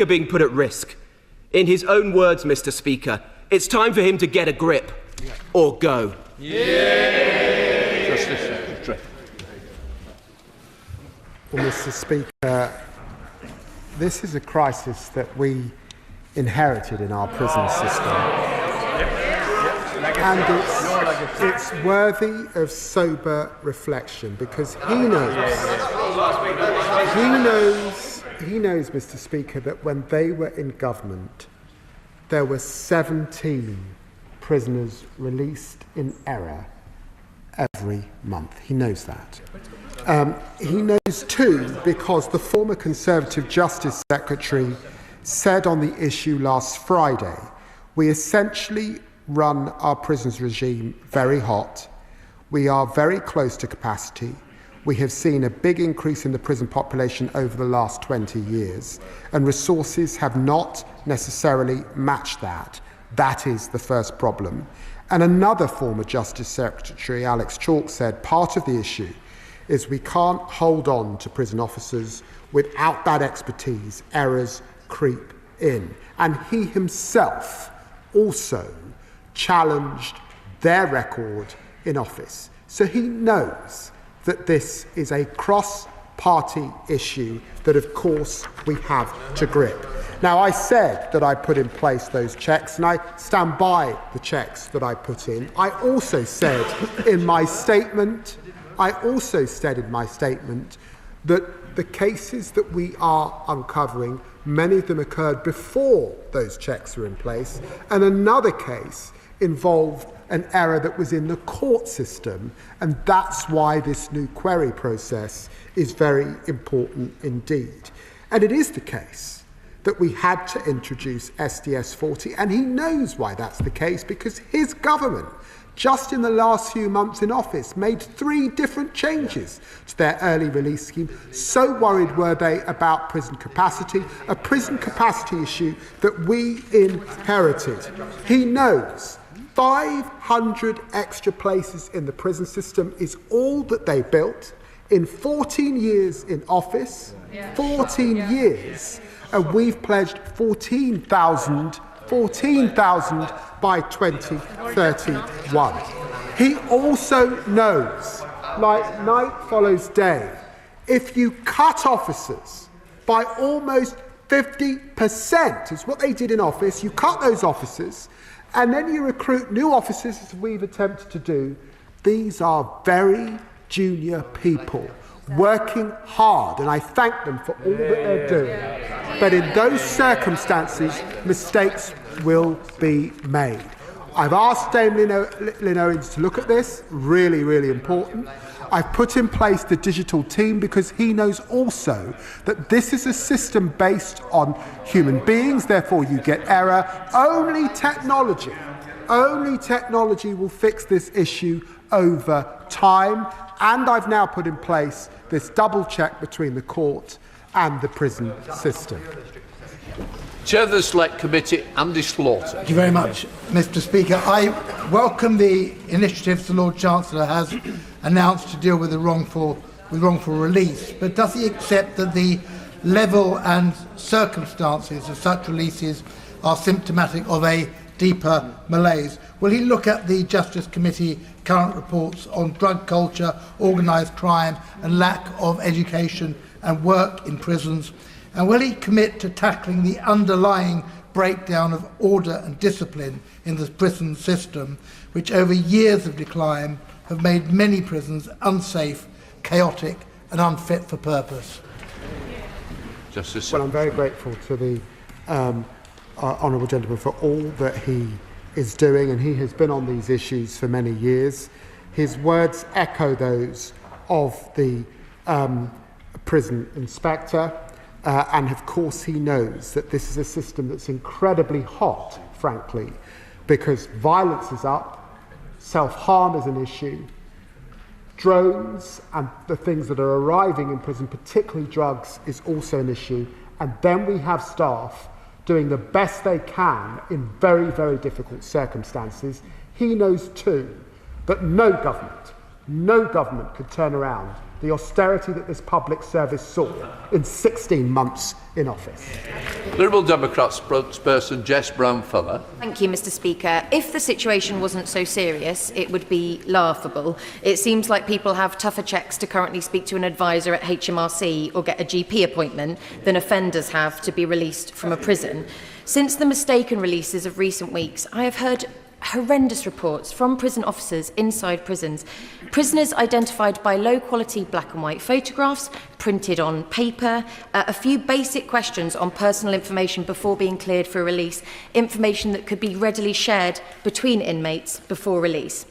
are being put at risk. In his own words, Mr. Speaker, it's time for him to get a grip or go. Well, Mr. Speaker, this is a crisis that we inherited in our prison system. And it's worthy of sober reflection, because he knows, Mr. Speaker, that when they were in government, there were 17 prisoners released in error every month. He knows that. He knows too, because the former Conservative Justice Secretary said on the issue last Friday, we essentially run our prisons regime very hot. We are very close to capacity. We have seen a big increase in the prison population over the last 20 years, and resources have not necessarily matched that. That is the first problem. And another former Justice Secretary, Alex Chalk, said part of the issue is we can't hold on to prison officers without that expertise. Errors creep in. And he himself also challenged their record in office. So he knows that this is a cross-party issue that, of course, we have to grip. Now, I said that I put in place those checks, and I stand by the checks that I put in. I also said in my statement that the cases that we are uncovering, many of them occurred before those checks were in place, and another case involved an error that was in the court system, and that's why this new query process is very important indeed. And it is the case that we had to introduce SDS 40, and he knows why that's the case, because his government, just in the last few months in office, made 3 different changes to their early release scheme. So worried were they about prison capacity, a prison capacity issue that we inherited. He knows 500 extra places in the prison system is all that they built in 14 years in office, 14 years, and we've pledged 14,000 by 2031. He also knows, like night follows day, if you cut officers by almost 50%, is what they did in office, you cut those officers, and then you recruit new officers, as we've attempted to do. These are very junior people working hard, and I thank them for all that they're doing. But in those circumstances, mistakes will be made. I've asked Dame Lynne Owens to look at this, really, really important. I've put in place the digital team because he knows also that this is a system based on human beings, therefore you get error. Only technology will fix this issue over time. And I've now put in place this double check between the court and the prison system. Chair of the Select Committee, Andy Slaughter. Thank you very much, Mr. Speaker. I welcome the initiatives the Lord Chancellor has announced to deal with wrongful release, but does he accept that the level and circumstances of such releases are symptomatic of a deeper malaise? Will he look at the Justice Committee current reports on drug culture, organised crime and lack of education and work in prisons? And will he commit to tackling the underlying breakdown of order and discipline in the prison system, which over years of decline have made many prisons unsafe, chaotic and unfit for purpose? Justice. Well, I'm very grateful to the honourable gentleman for all that he is doing, and he has been on these issues for many years. His words echo those of the prison inspector. And of course he knows that this is a system that's incredibly hot, frankly, because violence is up, self-harm is an issue, drones and the things that are arriving in prison, particularly drugs, is also an issue. And then we have staff doing the best they can in very, very difficult circumstances. He knows too that no government could turn around the austerity that this public service saw in 16 months in office. Liberal Democrat spokesperson Jess Brown-Fuller. Thank you, Mr. Speaker. If the situation wasn't so serious, it would be laughable. It seems like people have tougher checks to currently speak to an advisor at HMRC or get a GP appointment than offenders have to be released from a prison. Since the mistaken releases of recent weeks, I have heard horrendous reports from prison officers inside prisons. Prisoners identified by low-quality black and white photographs, printed on paper, a few basic questions on personal information before being cleared for release, information that could be readily shared between inmates before release.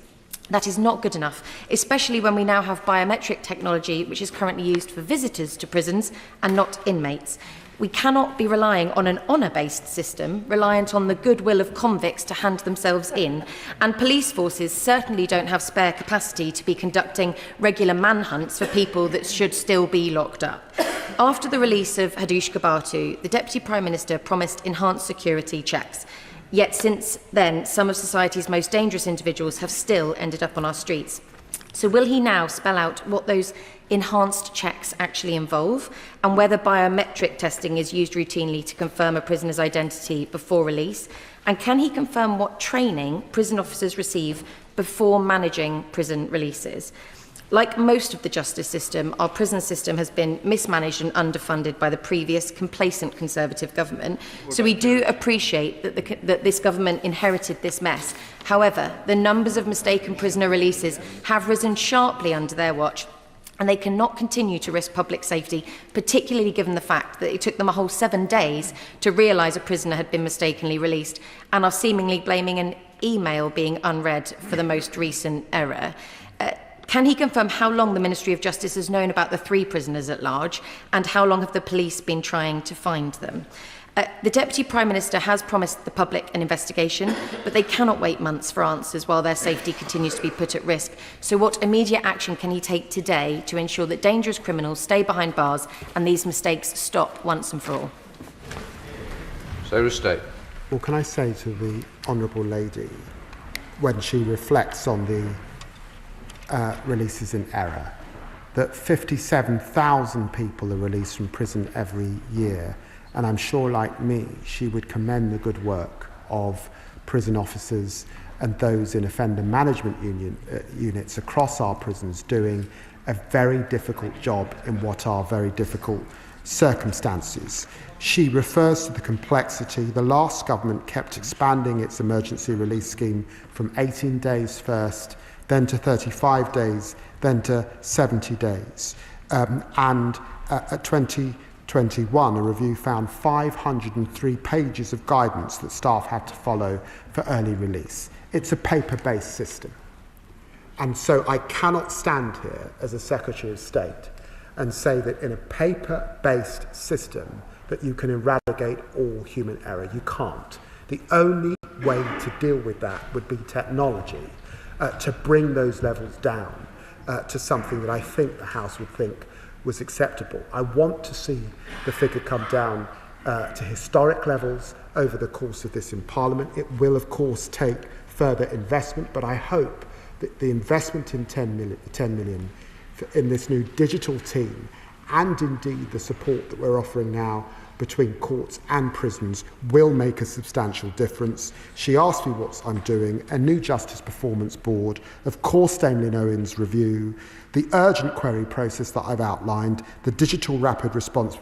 That is not good enough, especially when we now have biometric technology which is currently used for visitors to prisons and not inmates. We cannot be relying on an honour-based system, reliant on the goodwill of convicts to hand themselves in, and police forces certainly don't have spare capacity to be conducting regular manhunts for people that should still be locked up. After the release of Hadush Kabatu, the Deputy Prime Minister promised enhanced security checks. Yet since then, some of society's most dangerous individuals have still ended up on our streets. So will he now spell out what those enhanced checks actually involve and whether biometric testing is used routinely to confirm a prisoner's identity before release? And can he confirm what training prison officers receive before managing prison releases? Like most of the justice system, our prison system has been mismanaged and underfunded by the previous complacent Conservative government. So we do appreciate that this government inherited this mess. However, the numbers of mistaken prisoner releases have risen sharply under their watch, and they cannot continue to risk public safety, particularly given the fact that it took them a whole 7 days to realise a prisoner had been mistakenly released, and are seemingly blaming an email being unread for the most recent error. Can he confirm how long the Ministry of Justice has known about the 3 prisoners at large, and how long have the police been trying to find them? The Deputy Prime Minister has promised the public an investigation, but they cannot wait months for answers while their safety continues to be put at risk. So what immediate action can he take today to ensure that dangerous criminals stay behind bars and these mistakes stop once and for all? Secretary of State. Well, can I say to the Honourable Lady, when she reflects on the releases in error, that 57,000 people are released from prison every year, and I'm sure, like me, she would commend the good work of prison officers and those in offender management units across our prisons doing a very difficult job in what are very difficult circumstances. She refers to the complexity. The last government kept expanding its emergency release scheme from 18 days first, then to 35 days, then to 70 days. And at 2021, a review found 503 pages of guidance that staff had to follow for early release. It's a paper-based system. And so I cannot stand here as a Secretary of State and say that in a paper-based system that you can eradicate all human error. You can't. The only way to deal with that would be technology, to bring those levels down to something that I think the House would think was acceptable. I want to see the figure come down to historic levels over the course of this in Parliament. It will, of course, take further investment, but I hope that the investment in 10 million in this new digital team, and indeed the support that we're offering now between courts and prisons, will make a substantial difference. She asked me what I'm doing: a new Justice Performance Board, of course Dame Lynne Owens review, the urgent query process that I've outlined, the digital rapid response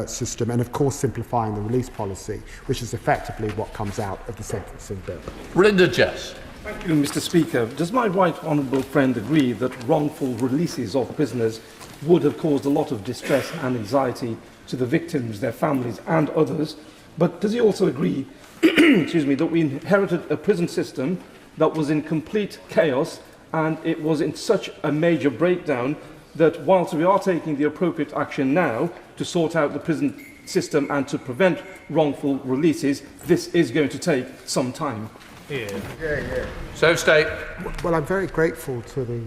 system, and of course simplifying the release policy, which is effectively what comes out of the sentencing bill. Linda Jess. Thank you, Mr. Speaker. Does my right honourable friend agree that wrongful releases of prisoners would have caused a lot of distress and anxiety to the victims, their families and others? But does he also agree that we inherited a prison system that was in complete chaos, and it was in such a major breakdown that whilst we are taking the appropriate action now to sort out the prison system and to prevent wrongful releases, this is going to take some time? So State. Well, I'm very grateful to the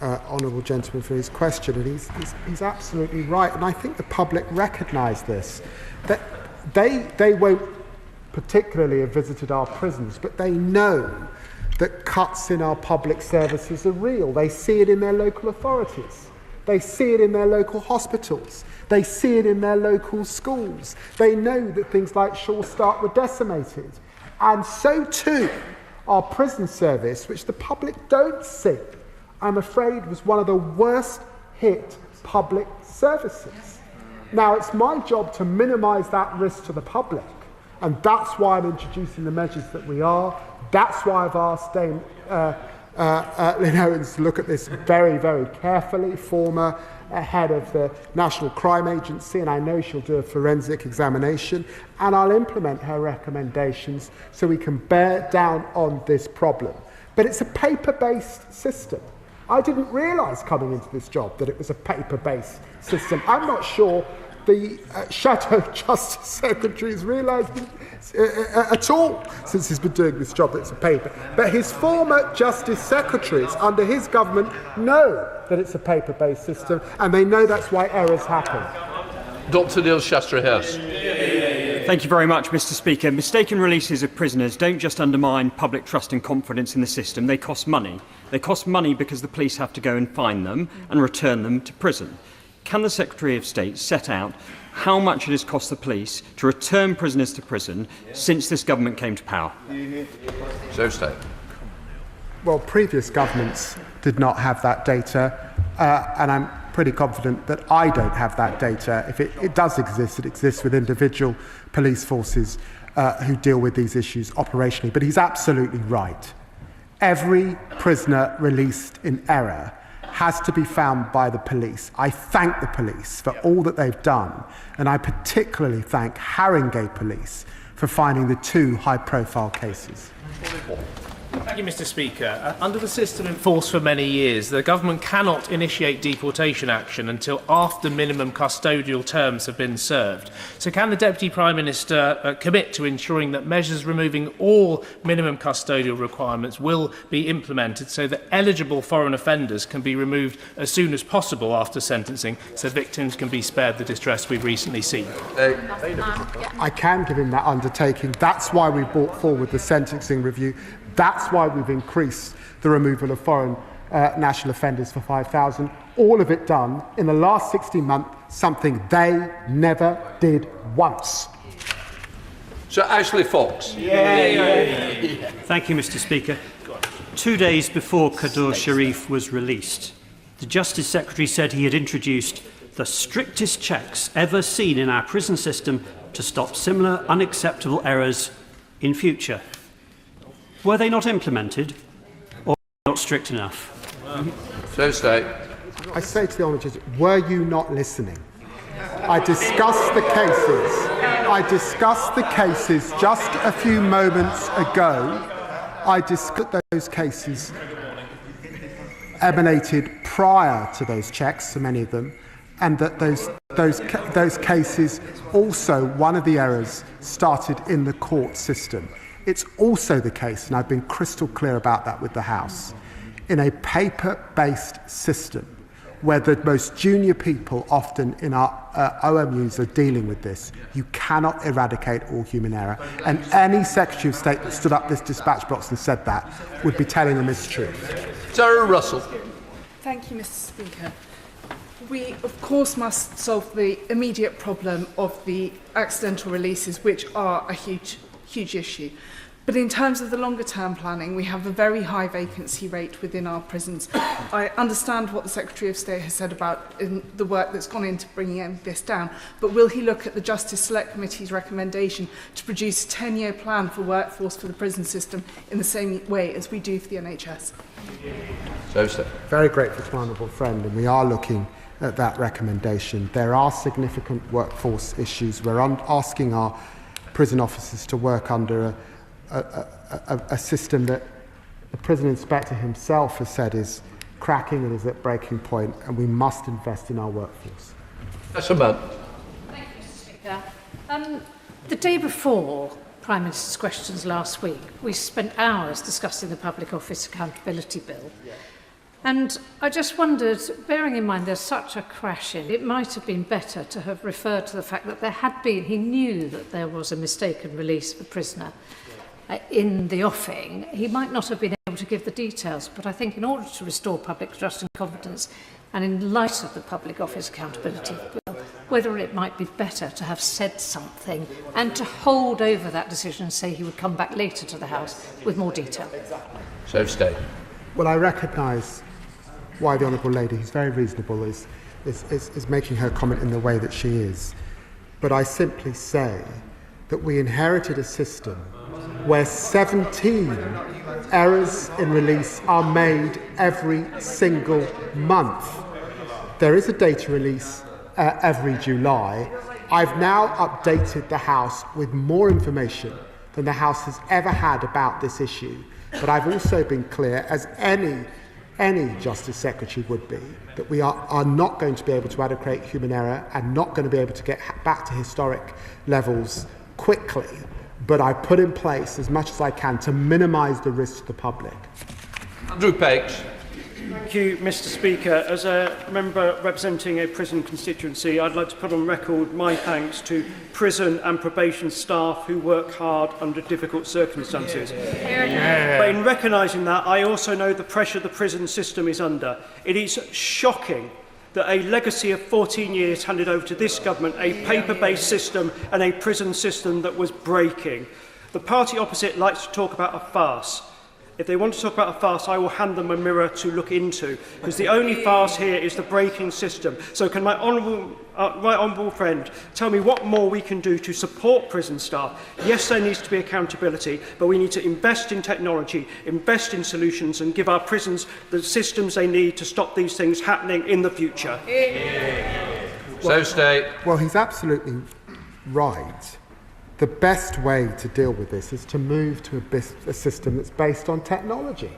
honourable gentleman for his question, and he's absolutely right, and I think the public recognise this, that they won't particularly have visited our prisons, but they know that cuts in our public services are real. They see it in their local authorities. They see it in their local hospitals. They see it in their local schools. They know that things like Sure Start were decimated. And so too our prison service, which the public don't see, I'm afraid was one of the worst hit public services. Now, it's my job to minimise that risk to the public, and that's why I'm introducing the measures that we are. That's why I've asked Dame Lynne Owens to look at this very, very carefully, former head of the National Crime Agency, and I know she'll do a forensic examination, and I'll implement her recommendations so we can bear down on this problem. But it's a paper-based system. I didn't realise coming into this job that it was a paper-based system. I'm not sure the Shadow Justice Secretary has realised at all since he's been doing this job that it's a paper. But his former Justice Secretaries under his government know that it's a paper-based system, and they know that's why errors happen. Dr. Neil Shastra-Hurst. Thank you very much, Mr. Speaker. Mistaken releases of prisoners don't just undermine public trust and confidence in the system, they cost money. They cost money because the police have to go and find them and return them to prison. Can the Secretary of State set out how much it has cost the police to return prisoners to prison since this government came to power? So State. Well, previous governments did not have that data, and I'm pretty confident that I don't have that data. If it does exist, it exists with individual police forces who deal with these issues operationally. But he's absolutely right. Every prisoner released in error has to be found by the police. I thank the police for all that they've done, and I particularly thank Haringey Police for finding the 2 high-profile cases. Thank you, Mr. Speaker. Under the system in force for many years, the government cannot initiate deportation action until after minimum custodial terms have been served. So can the Deputy Prime Minister commit to ensuring that measures removing all minimum custodial requirements will be implemented so that eligible foreign offenders can be removed as soon as possible after sentencing so victims can be spared the distress we've recently seen? I can give him that undertaking. That's why we brought forward the sentencing review. That's why we've increased the removal of foreign national offenders for 5,000. All of it done in the last 16 months, something they never did once. Sir Ashley Fox. Thank you, Mr. Speaker. 2 days before Kadur Sharif was released, the Justice Secretary said he had introduced the strictest checks ever seen in our prison system to stop similar unacceptable errors in future. Were they not implemented, or not strict enough? So State. I say to the Honourable Judge, were you not listening? I discussed the cases just a few moments ago. I discussed that those cases emanated prior to those checks, so many of them, and that those cases also, one of the errors started in the court system. It's also the case, and I've been crystal clear about that with the House, in a paper-based system where the most junior people often in our OMUs are dealing with this. You cannot eradicate all human error. And any Secretary of State that stood up this dispatch box and said that would be telling a mistruth. Sarah Russell. Thank you, Mr. Speaker. We, of course, must solve the immediate problem of the accidental releases, which are a huge issue. But in terms of the longer-term planning, we have a very high vacancy rate within our prisons. I understand what the Secretary of State has said about the work that's gone into bringing this down, but will he look at the Justice Select Committee's recommendation to produce a 10-year plan for workforce for the prison system in the same way as we do for the NHS? Very grateful to my honourable friend, and we are looking at that recommendation. There are significant workforce issues. We're asking our prison officers to work under a system that the prison inspector himself has said is cracking and is at breaking point, and we must invest in our workforce. That's a man. Thank you, Mr. Speaker. The day before Prime Minister's questions last week, we spent hours discussing the Public Office Accountability Bill. And I just wondered, bearing in mind there's such a crash in, it might have been better to have referred to the fact that there had been, he knew that there was a mistaken release of a prisoner in the offing. He might not have been able to give the details, but I think in order to restore public trust and confidence, and in light of the Public Office Accountability Bill, whether it might be better to have said something and to hold over that decision and say he would come back later to the House with more detail. So stay. Well, I recognise why the Honourable Lady, who's very reasonable, is making her comment in the way that she is. But I simply say that we inherited a system where 17 errors in release are made every single month. There is a data release every July. I've now updated the House with more information than the House has ever had about this issue. But I've also been clear, as any Justice Secretary would be, that we are not going to be able to adequate human error and not going to be able to get back to historic levels quickly. But I put in place as much as I can to minimise the risk to the public. Andrew Peggs. Thank you, Mr. Speaker. As a member representing a prison constituency, I'd like to put on record my thanks to prison and probation staff who work hard under difficult circumstances. But in recognising that, I also know the pressure the prison system is under. It is shocking that a legacy of 14 years handed over to this government, a paper-based system and a prison system that was breaking. The party opposite likes to talk about a farce. If they want to talk about a farce, I will hand them a mirror to look into, because the only farce here is the breaking system. So can my honourable friend tell me what more we can do to support prison staff? Yes, there needs to be accountability, but we need to invest in technology, invest in solutions, and give our prisons the systems they need to stop these things happening in the future. So stay. Well, he's absolutely right. The best way to deal with this is to move to a system that's based on technology.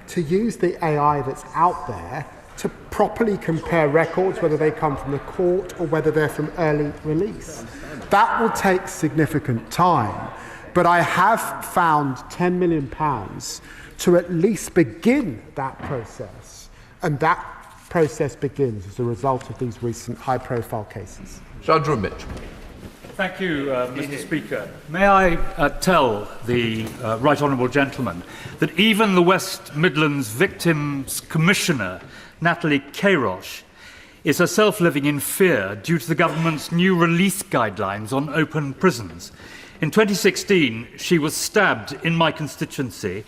To use the AI that's out there to properly compare records, whether they come from the court or whether they're from early release. That will take significant time, but I have found £10 million to at least begin that process, and that process begins as a result of these recent high-profile cases. Andrew Mitchell. Thank you, Mr. Speaker. May I tell the Right Honourable Gentleman that even the West Midlands Victims Commissioner, Natalie Kairosh, is herself living in fear due to the government's new release guidelines on open prisons. In 2016, she was stabbed in my constituency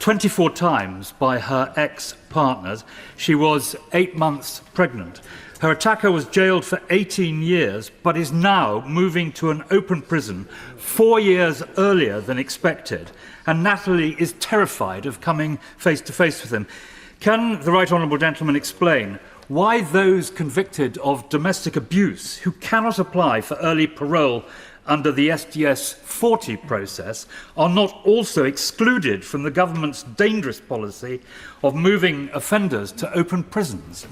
24 times by her ex-partners. She was 8 months pregnant. Her attacker was jailed for 18 years, but is now moving to an open prison 4 years earlier than expected. And Natalie is terrified of coming face to face with him. Can the Right Honourable Gentleman explain why those convicted of domestic abuse who cannot apply for early parole under the SDS 40 process are not also excluded from the government's dangerous policy of moving offenders to open prisons?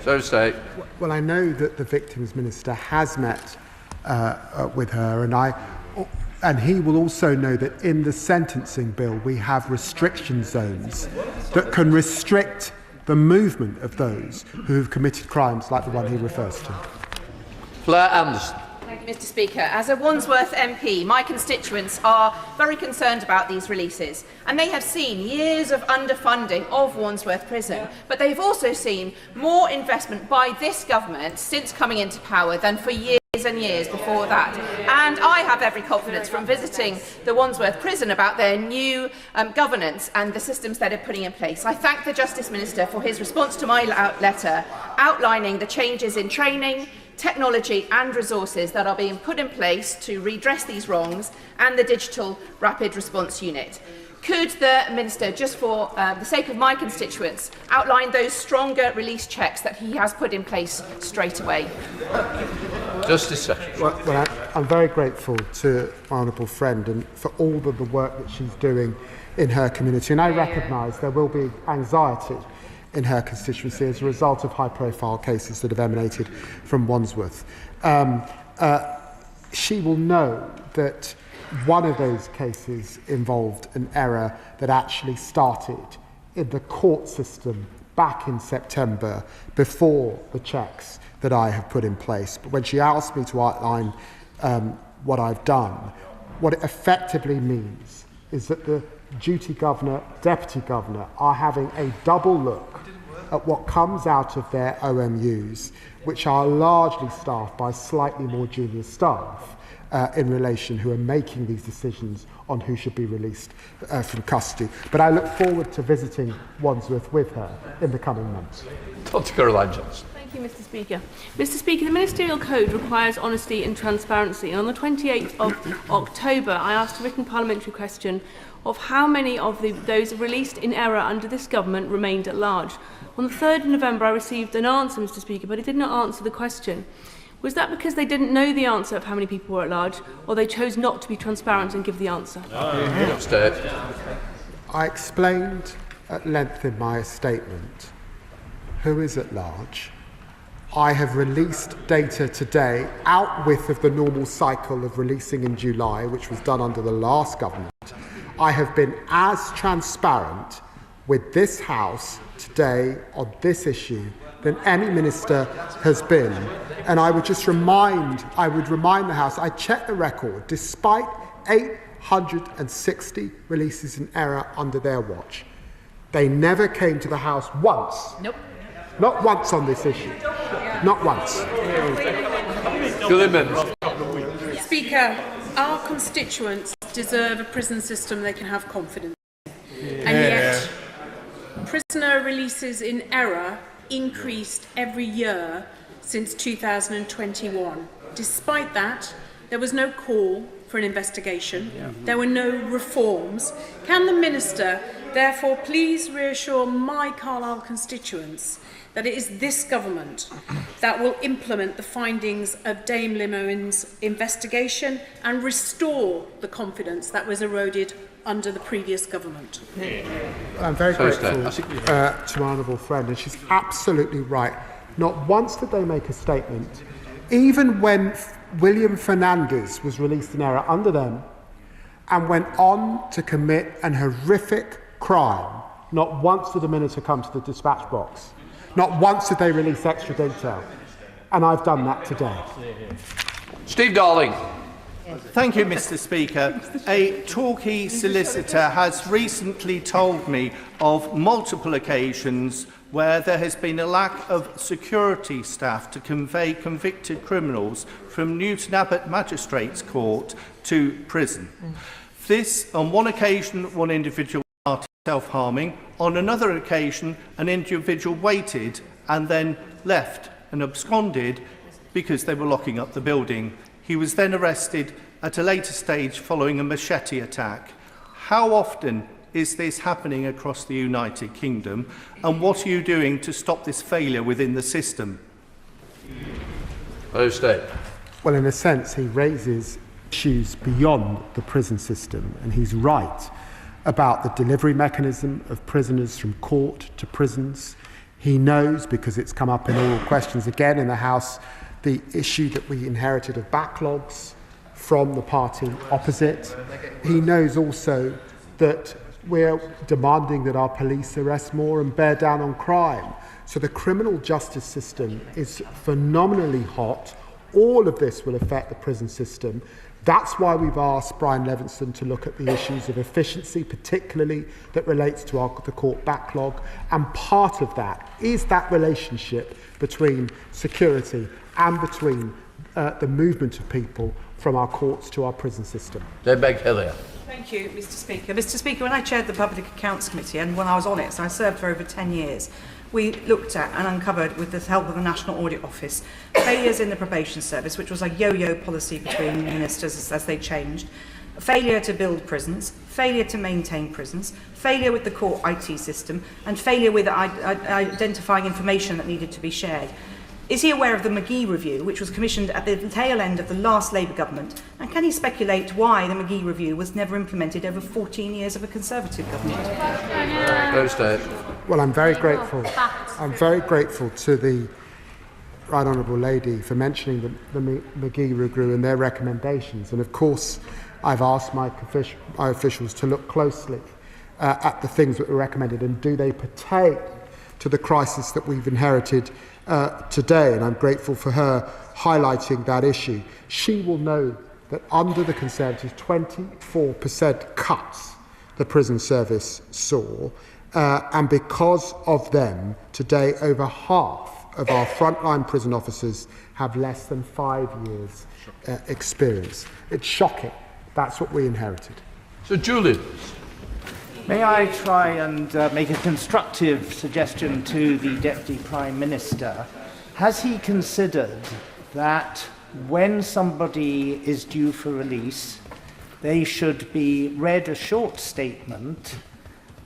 So stay. Well, I know that the Victims Minister has met with her, and he will also know that in the sentencing bill we have restriction zones that can restrict the movement of those who have committed crimes like the one he refers to. Blair Anderson. Thank you, Mr. Speaker. As a Wandsworth MP, my constituents are very concerned about these releases, and they have seen years of underfunding of Wandsworth Prison, but they've also seen more investment by this government since coming into power than for years and years before that. And I have every confidence from visiting the Wandsworth Prison about their new governance and the systems that are putting in place. I thank the Justice Minister for his response to my letter outlining the changes in training, technology and resources that are being put in place to redress these wrongs, and the digital rapid response unit. Could the Minister, just for the sake of my constituents, outline those stronger release checks that he has put in place straight away? Justice Secretary. Well, I'm very grateful to my honourable friend and for all of the work that she's doing in her community, and I recognise there will be anxiety in her constituency as a result of high-profile cases that have emanated from Wandsworth. She will know that one of those cases involved an error that actually started in the court system back in September before the checks that I have put in place. But when she asked me to outline what I've done, what it effectively means is that the duty governor, deputy governor are having a double look at what comes out of their OMUs, which are largely staffed by slightly more junior staff in relation who are making these decisions on who should be released from custody. But I look forward to visiting Wandsworth with her in the coming months. Dr. Caroline-Johnson. Thank you, Mr. Speaker. Mr. Speaker, the Ministerial Code requires honesty and transparency, and on the 28th of October, I asked a written parliamentary question of how many of those released in error under this government remained at large. On the 3rd of November, I received an answer, Mr. Speaker, but it did not answer the question. Was that because they didn't know the answer of how many people were at large, or they chose not to be transparent and give the answer? I explained at length in my statement who is at large. I have released data today outwith of the normal cycle of releasing in July, which was done under the last government. I have been as transparent with this House today on this issue than any minister has been. And I would remind the House, I checked the record, despite 860 releases in error under their watch, they never came to the House once. Nope. Not once on this issue. Not once. Speaker, our constituents deserve a prison system they can have confidence in. And yet, prisoner releases in error increased every year since 2021. Despite that, there was no call for an investigation. There were no reforms. Can the Minister therefore please reassure my Carlisle constituents that it is this government that will implement the findings of Dame Lynne Owens' investigation and restore the confidence that was eroded under the previous government? I'm very grateful to my honourable friend, and she's absolutely right. Not once did they make a statement, even when William Fernandez was released in error under them and went on to commit an horrific crime. Not once did a minister come to the dispatch box. Not once did they release extra detail. And I've done that today. Steve Darling. Thank you, Mr. Speaker. A Torquay solicitor has recently told me of multiple occasions where there has been a lack of security staff to convey convicted criminals from Newton Abbot Magistrates Court to prison. This, on one occasion, one individual started self-harming. On another occasion, an individual waited and then left and absconded because they were locking up the building. He was then arrested at a later stage following a machete attack. How often is this happening across the United Kingdom, and what are you doing to stop this failure within the system? Well, in a sense, he raises issues beyond the prison system, and he's right about the delivery mechanism of prisoners from court to prisons. He knows, because it's come up in oral questions again in the House, the issue that we inherited of backlogs from the party opposite. He knows also that we're demanding that our police arrest more and bear down on crime. So the criminal justice system is phenomenally hot. All of this will affect the prison system. That's why we've asked Brian Levinson to look at the issues of efficiency, particularly that relates to the court backlog. And part of that is that relationship between security and between the movement of people from our courts to our prison system. Thank you, Mr. Speaker. Mr. Speaker, when I chaired the Public Accounts Committee, and when I was on it, so I served for over 10 years, we looked at and uncovered, with the help of the National Audit Office, failures in the probation service, which was a yo-yo policy between ministers as they changed, failure to build prisons, failure to maintain prisons, failure with the court IT system, and failure with identifying information that needed to be shared. Is he aware of the McGee Review, which was commissioned at the tail end of the last Labour government? And can he speculate why the McGee Review was never implemented over 14 years of a Conservative government? Well, I'm very grateful. I'm very grateful to the Right Honourable Lady for mentioning the McGee Review and their recommendations. And of course, I've asked my officials to look closely at the things that were recommended and do they pertain to the crisis that we've inherited today, and I'm grateful for her highlighting that issue. She will know that under the Conservatives, 24% cuts the prison service saw. And because of them, today over half of our frontline prison officers have less than 5 years experience. It's shocking. That's what we inherited. So, Julian. May I try and make a constructive suggestion to the Deputy Prime Minister? Has he considered that when somebody is due for release, they should be read a short statement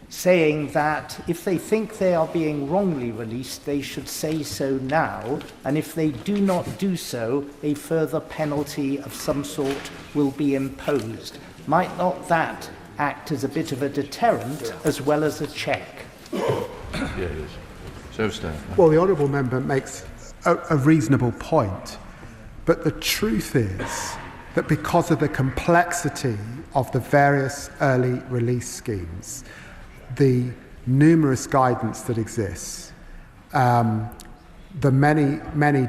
saying that if they think they are being wrongly released, they should say so now, and if they do not do so, a further penalty of some sort will be imposed? Might not that act as a bit of a deterrent as well as a check? Yes. So, Stan. Well, the Honourable Member makes a reasonable point, but the truth is that because of the complexity of the various early release schemes, the numerous guidance that exists, the many